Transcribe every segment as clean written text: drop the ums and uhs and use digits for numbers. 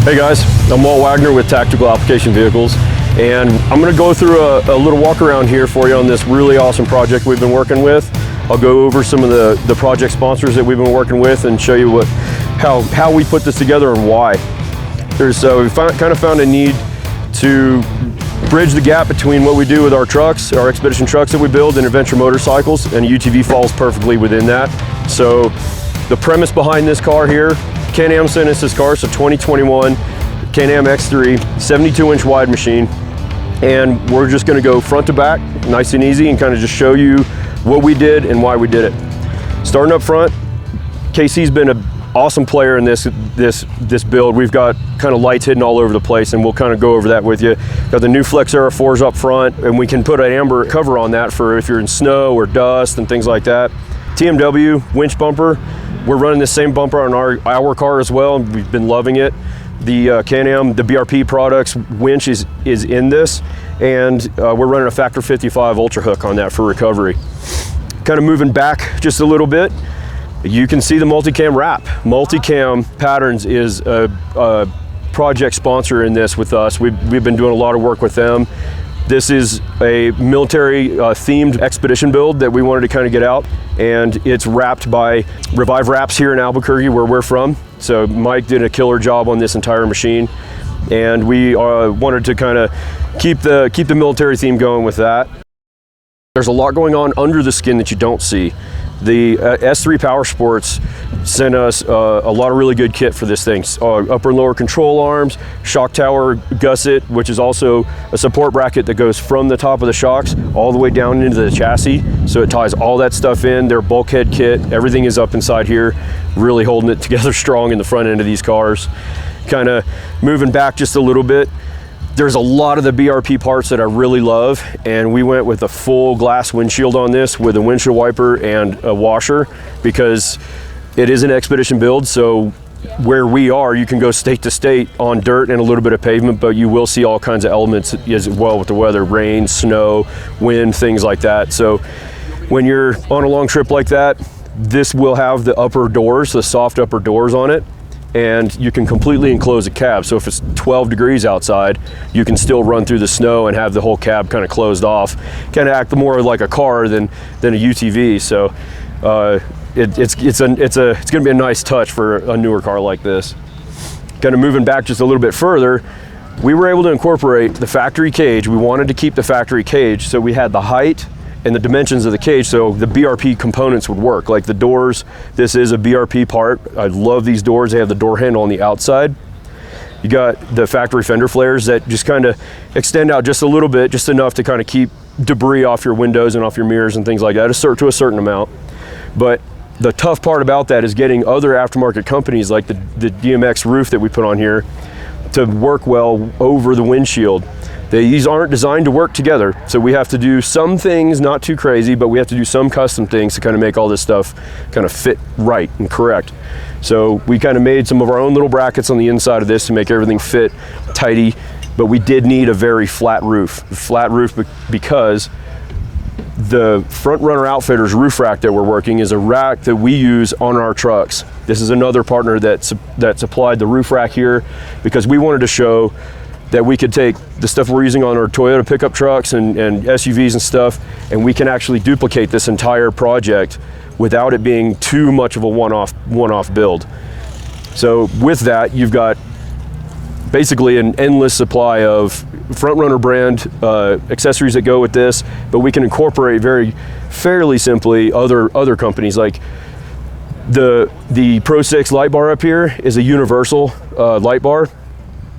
Hey guys, I'm Walt Wagner with Tactical Application Vehicles, and I'm going to go through a little walk around here for you on this really awesome project we've been working with. I'll go over some of the project sponsors that we've been working with and show you how we put this together and why. We kind of found a need to bridge the gap between what we do with our trucks, our expedition trucks that we build, and adventure motorcycles, and a UTV falls perfectly within that. So the premise behind this car here, Can-Am sent us this car, so 2021 Can-Am X3, 72-inch wide machine, and we're just going to go front to back, nice and easy, and kind of just show you what we did and why we did it. Starting up front, KC's been an awesome player in this build. We've got kind of lights hidden all over the place, and we'll kind of go over that with you. Got the new Flex Era 4s up front, and we can put an amber cover on that for if you're in snow or dust and things like that. TMW winch bumper. We're running the same bumper on our car as well, and we've been loving it. The Can-Am, the BRP products winch is in this, and we're running a Factor 55 Ultra hook on that for recovery. Kind of moving back just a little bit, you can see the multicam wrap. Multicam Patterns is a project sponsor in this with us. We've been doing a lot of work with them. This is a military themed expedition build that we wanted to kind of get out, and it's wrapped by Revive Wraps here in Albuquerque, where we're from. So Mike did a killer job on this entire machine, and we wanted to kind of keep the military theme going with that. There's a lot going on under the skin that you don't see. The S3 Power Sports sent us a lot of really good kit for this thing. Upper and lower control arms, shock tower gusset, which is also a support bracket that goes from the top of the shocks all the way down into the chassis. So it ties all that stuff in. Their bulkhead kit, everything is up inside here, really holding it together strong in the front end of these cars. Kind of moving back just a little bit. There's a lot of the BRP parts that I really love, and we went with a full glass windshield on this with a windshield wiper and a washer, because it is an expedition build. So where we are, you can go state to state on dirt and a little bit of pavement, but you will see all kinds of elements as well with the weather, rain, snow, wind, things like that. So when you're on a long trip like that, this will have the upper doors, the soft upper doors on it, and you can completely enclose a cab. So if it's 12 degrees outside, you can still run through the snow and have the whole cab kind of closed off. Kind of act more like a car than a UTV. So it's going to be a nice touch for a newer car like this. Kind of moving back just a little bit further, we were able to incorporate the factory cage. We wanted to keep the factory cage, so we had the height and the dimensions of the cage, so the BRP components would work. Like the doors, this is a BRP part. I love these doors. They have the door handle on the outside. You got the factory fender flares that just kind of extend out just a little bit, just enough to kind of keep debris off your windows and off your mirrors and things like that, to a certain amount. But the tough part about that is getting other aftermarket companies like the DMX roof that we put on here to work well over the windshield. These aren't designed to work together, so we have to do some things, not too crazy, but we have to do some custom things to kind of make all this stuff kind of fit right and correct. So we kind of made some of our own little brackets on the inside of this to make everything fit tidy, but we did need a very flat roof. Because the Front Runner Outfitters roof rack that we're working is a rack that we use on our trucks. This is another partner that supplied the roof rack here, because we wanted to show that we could take the stuff we're using on our Toyota pickup trucks and SUVs and stuff, and we can actually duplicate this entire project without it being too much of a one-off build. So with that, you've got basically an endless supply of Front Runner brand accessories that go with this, but we can incorporate fairly simply other companies. Like the Pro 6 light bar up here is a universal light bar,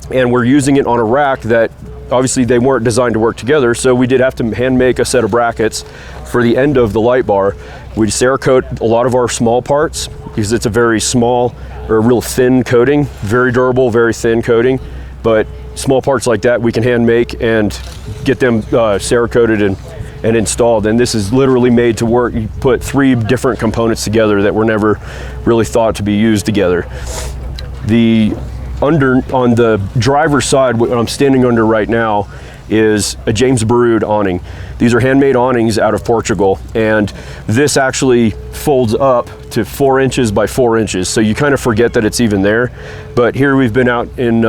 and we're using it on a rack that obviously they weren't designed to work together, so we did have to hand make a set of brackets for the end of the light bar. We Cerakote a lot of our small parts because it's a very small or a real thin coating, very durable, very thin coating, but small parts like that we can hand make and get them Cerakoted and installed. And this is literally made to work. You put 3 different components together that were never really thought to be used together. On the driver's side, what I'm standing under right now is a James Baroud awning. These are handmade awnings out of Portugal, and this actually folds up to 4 inches by 4 inches, so you kind of forget that it's even there. But here we've been out in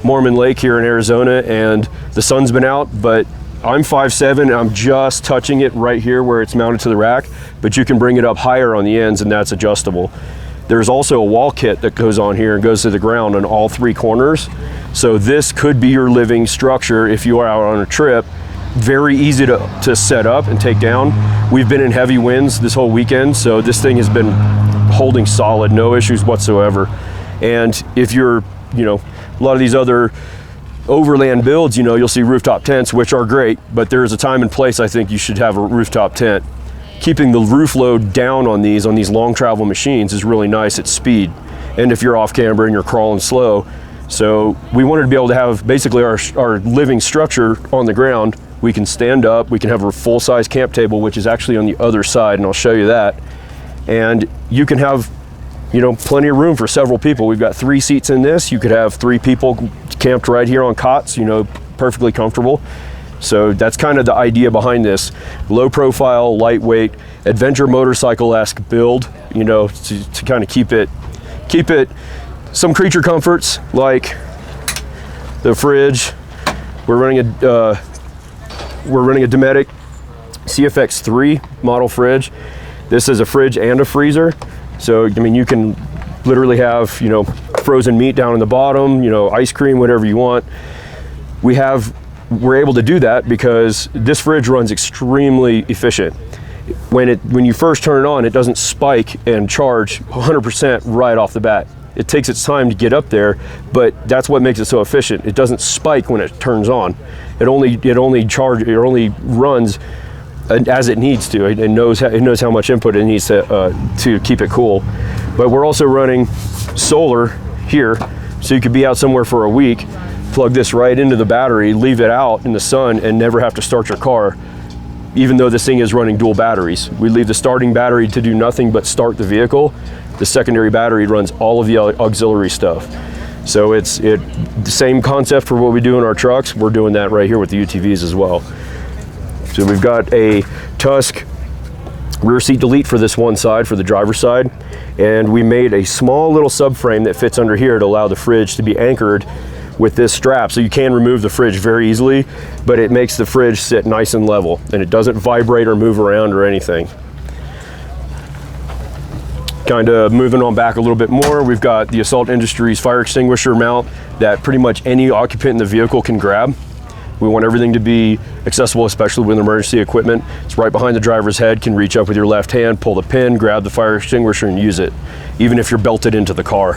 Mormon Lake here in Arizona, and the sun's been out, but I'm 5'7", and I'm just touching it right here where it's mounted to the rack, but you can bring it up higher on the ends, and that's adjustable. There's also a wall kit that goes on here and goes to the ground on all 3 corners. So this could be your living structure if you are out on a trip. Very easy to set up and take down. We've been in heavy winds this whole weekend, so this thing has been holding solid, no issues whatsoever. And if you're, you know, a lot of these other overland builds, you know, you'll see rooftop tents, which are great, but there's a time and place I think you should have a rooftop tent. Keeping the roof load down on these long travel machines is really nice at speed, and if you're off camber and you're crawling slow. So we wanted to be able to have basically our living structure on the ground. We can stand up, we can have a full-size camp table, which is actually on the other side, and I'll show you that. And you can have, you know, plenty of room for several people. We've got 3 seats in this. You could have 3 people camped right here on cots, you know, perfectly comfortable. So that's kind of the idea behind this. Low profile, lightweight, adventure motorcycle-esque build, you know, to kind of keep it some creature comforts like the fridge. We're running a Dometic CFX3 model fridge. This is a fridge and a freezer. So, I mean, you can literally have, you know, frozen meat down in the bottom, you know, ice cream, whatever you want. We're able to do that because this fridge runs extremely efficient. When you first turn it on, it doesn't spike and charge 100% right off the bat. It takes its time to get up there, but that's what makes it so efficient. It doesn't spike when it turns on. It only runs as it needs to. It knows how much input it needs to keep it cool. But we're also running solar here, so you could be out somewhere for a week, plug this right into the battery, leave it out in the sun, and never have to start your car, even though this thing is running dual batteries. We leave the starting battery to do nothing but start the vehicle. The secondary battery runs all of the auxiliary stuff. So it's the same concept for what we do in our trucks. We're doing that right here with the UTVs as well. So we've got a Tusk rear seat delete for this one side, for the driver's side, and we made a small little subframe that fits under here to allow the fridge to be anchored with this strap. So you can remove the fridge very easily, but it makes the fridge sit nice and level, and it doesn't vibrate or move around or anything. Kind of moving on back a little bit more, we've got the Assault Industries fire extinguisher mount that pretty much any occupant in the vehicle can grab. We want everything to be accessible, especially with emergency equipment. It's right behind the driver's head, can reach up with your left hand, pull the pin, grab the fire extinguisher and use it, even if you're belted into the car.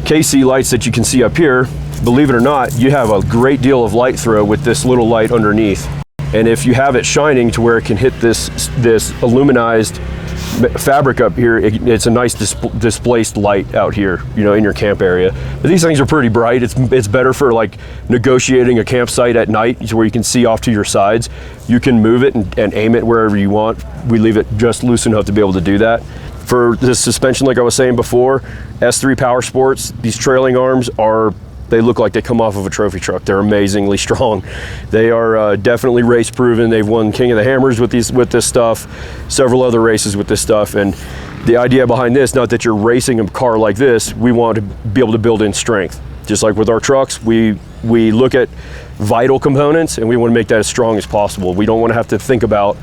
KC lights that you can see up here, believe it or not, you have a great deal of light throw with this little light underneath. And if you have it shining to where it can hit this aluminized fabric up here, it's a nice displaced light out here, you know, in your camp area. But these things are pretty bright. It's better for like negotiating a campsite at night, to where you can see off to your sides. You can move it and aim it wherever you want. We leave it just loose enough to be able to do that. For this suspension, like I was saying before, S3 Power Sports, these trailing arms they look like they come off of a trophy truck. They're amazingly strong. They are definitely race proven. They've won King of the Hammers with this stuff, several other races with this stuff. And the idea behind this, not that you're racing a car like this, we want to be able to build in strength. Just like with our trucks, we look at vital components and we want to make that as strong as possible. We don't want to have to think about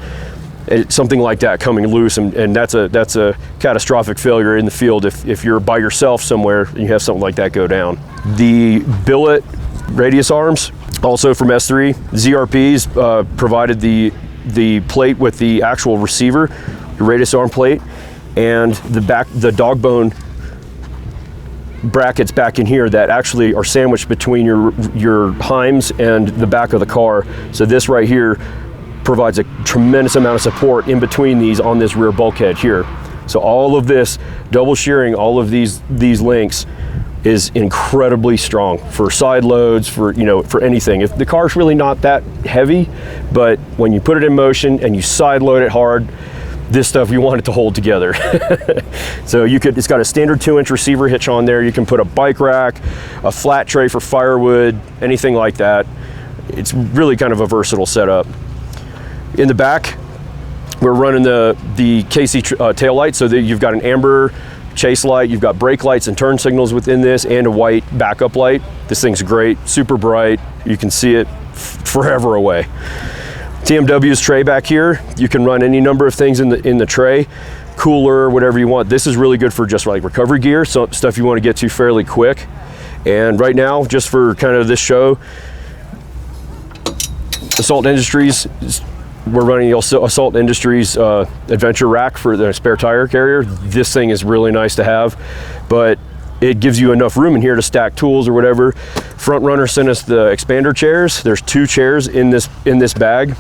something like that coming loose, and that's a catastrophic failure in the field if you're by yourself somewhere and you have something like that go down. The billet radius arms, also from S3, ZRPs provided the plate with the actual receiver, the radius arm plate, and the dog bone brackets back in here that actually are sandwiched between your heims and the back of the car. So this right here provides a tremendous amount of support in between these on this rear bulkhead here. So all of this double shearing, all of these links is incredibly strong for side loads, for anything. If the car's really not that heavy, but when you put it in motion and you side load it hard, this stuff, you want it to hold together. So it's got a standard 2-inch receiver hitch on there. You can put a bike rack, a flat tray for firewood, anything like that. it's really kind of a versatile setup. In the back, we're running the KC tail light, so that you've got an amber chase light, you've got brake lights and turn signals within this, and a white backup light. This thing's great, super bright. You can see it forever away. TMW's tray back here, you can run any number of things in the tray, cooler, whatever you want. This is really good for just like recovery gear, so stuff you want to get to fairly quick. And right now, just for kind of this show, Assault Industries, we're running the Assault Industries adventure rack for the spare tire carrier. This thing is really nice to have, but it gives you enough room in here to stack tools or whatever. Front Runner sent us the expander chairs. There's 2 chairs in this bag.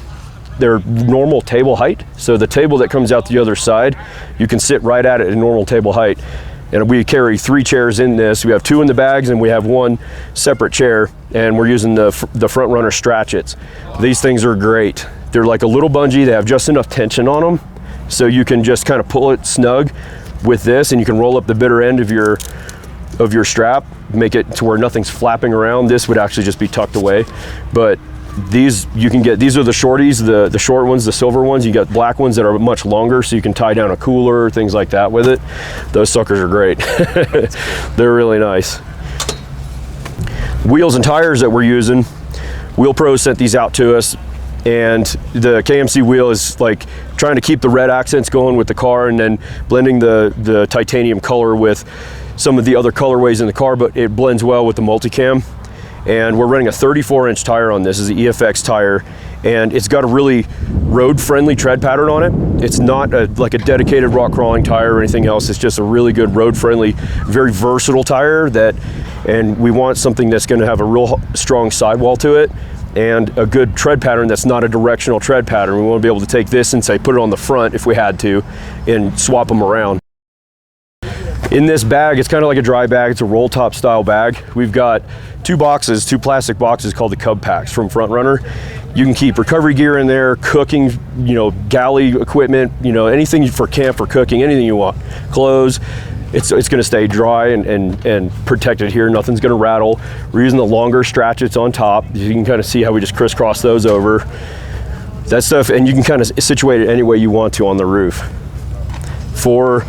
They're normal table height, so the table that comes out the other side, you can sit right at it at normal table height. And we carry 3 chairs in this. We have 2 in the bags and we have 1 separate chair, and we're using the Front Runner Stratchets. These things are great. They're like a little bungee. They have just enough tension on them, so you can just kind of pull it snug with this, and you can roll up the bitter end of your strap, make it to where nothing's flapping around. This would actually just be tucked away, but these you can get. These are the shorties, the short ones, the silver ones. You got black ones that are much longer, so you can tie down a cooler, things like that with it. Those suckers are great. They're really nice. Wheels and tires that we're using, Wheel Pro sent these out to us, and the KMC wheel is like trying to keep the red accents going with the car, and then blending the titanium color with some of the other colorways in the car, but it blends well with the multicam. And we're running a 34-inch tire on this. This is an EFX tire, and it's got a really road-friendly tread pattern on it. It's not like a dedicated rock crawling tire or anything else. It's just a really good road-friendly, very versatile tire and we want something that's gonna have a real strong sidewall to it and a good tread pattern that's not a directional tread pattern. We wanna be able to take this and say, put it on the front if we had to, and swap them around. In this bag, it's kind of like a dry bag. It's a roll top style bag. We've got 2 plastic boxes called the Cub Packs from Front Runner. You can keep recovery gear in there, cooking, galley equipment, anything for camp, for cooking, anything you want. Clothes. It's going to stay dry and protected here. Nothing's going to rattle. We're using the longer Stratchets on top. You can kind of see how we just crisscross those over. That stuff, and you can kind of situate it any way you want to on the roof. For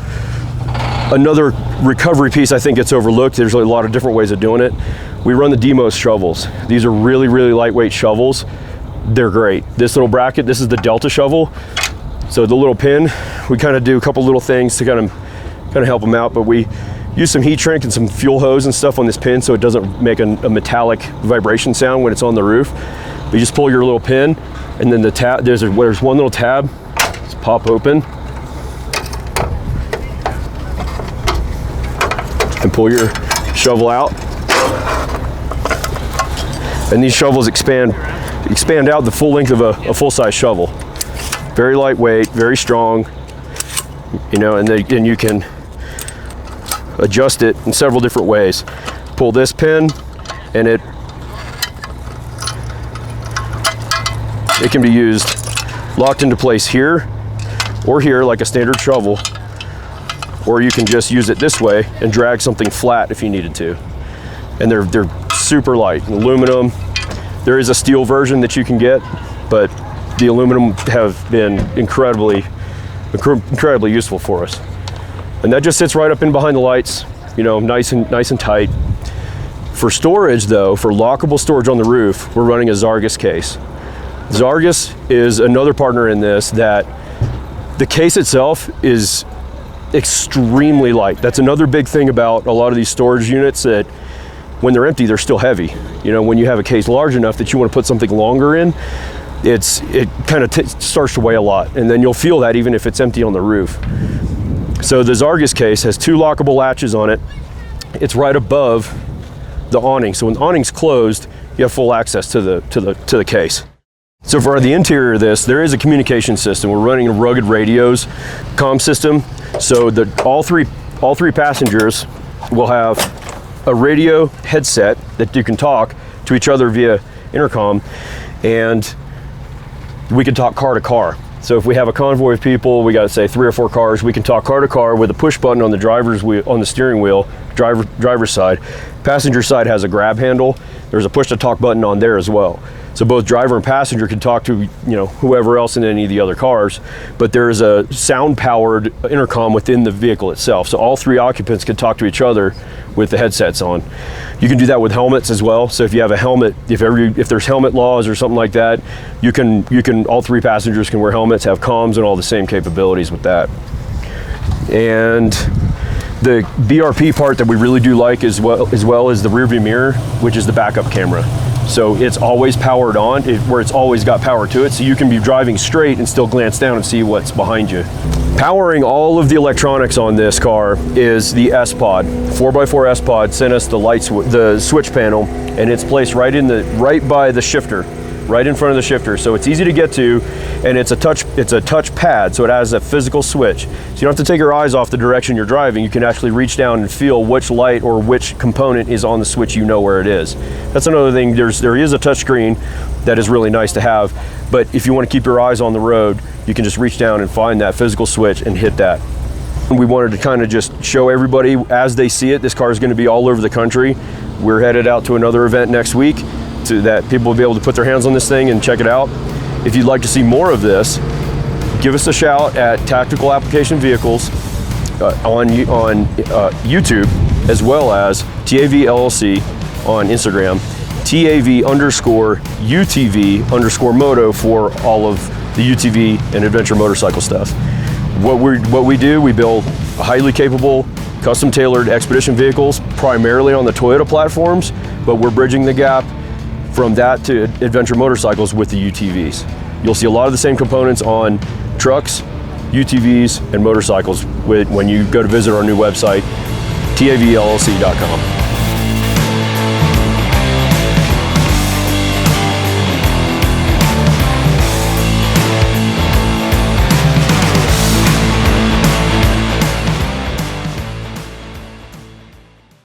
another recovery piece, I think it's overlooked. There's a lot of different ways of doing it. We run the Demos shovels. These are really, really lightweight shovels. They're great. This little bracket, this is the Delta shovel. So the little pin, we kind of do a couple little things to kind of help them out, but we use some heat shrink and some fuel hose and stuff on this pin so it doesn't make a metallic vibration sound when it's on the roof. But you just pull your little pin, and then the tab, there's one little tab, just pop open, and pull your shovel out. And these shovels expand out the full length of a full-size shovel. Very lightweight, very strong, and then you can adjust it in several different ways. Pull this pin, and it can be used locked into place here or here like a standard shovel, or you can just use it this way and drag something flat if you needed to. And they're super light, aluminum. There is a steel version that you can get, but the aluminum have been incredibly useful for us. And that just sits right up in behind the lights, nice and tight. For storage though, for lockable storage on the roof, we're running a Zargus case. Zargus is another partner in this that the case itself is extremely light. That's another big thing about a lot of these storage units, that when they're empty, they're still heavy. When you have a case large enough that you want to put something longer in, it kind of starts to weigh a lot, and then you'll feel that even if it's empty on the roof. So the Zargus case has 2 lockable latches on it. It's right above the awning, so when the awning's closed, you have full access to the case. So for the interior of this, there is a communication system. We're running a rugged radios comm system, so that all three passengers will have a radio headset that you can talk to each other via intercom, and we can talk car to car. So if we have a convoy of people, we got, say, 3 or 4 cars, we can talk car to car with a push button on the driver's wheel, on the steering wheel, driver's side. Passenger side has a grab handle. There's a push to talk button on there as well. So both driver and passenger can talk to whoever else in any of the other cars, but there is a sound-powered intercom within the vehicle itself. So all 3 occupants can talk to each other with the headsets on. You can do that with helmets as well. So if you have a helmet, if there's helmet laws or something like that, you can all 3 passengers can wear helmets, have comms, and all the same capabilities with that. And the BRP part that we really do like as well is the rear view mirror, which is the backup camera. So it's always powered on, where it's always got power to it, so you can be driving straight and still glance down and see what's behind you. Powering all of the electronics on this car is the S-Pod. 4x4 S-Pod sent us the switch panel, and it's placed right by the shifter, right in front of the shifter. So it's easy to get to, and it's a touch pad, so it has a physical switch. So you don't have to take your eyes off the direction you're driving. You can actually reach down and feel which light or which component is on the switch, you know where it is. That's another thing. There is a touch screen that is really nice to have, but if you want to keep your eyes on the road, you can just reach down and find that physical switch and hit that. We wanted to kind of just show everybody as they see it. This car is going to be all over the country. We're headed out to another event next week so that people will be able to put their hands on this thing and check it out. If you'd like to see more of this, give us a shout at Tactical Application Vehicles on YouTube, as well as TAV LLC on Instagram, TAV_UTV_moto for all of the UTV and adventure motorcycle stuff. What we do, we build highly capable, custom-tailored expedition vehicles, primarily on the Toyota platforms, but we're bridging the gap from that to adventure motorcycles with the UTVs. You'll see a lot of the same components on trucks, UTVs, and motorcycles when you go to visit our new website, tavllc.com.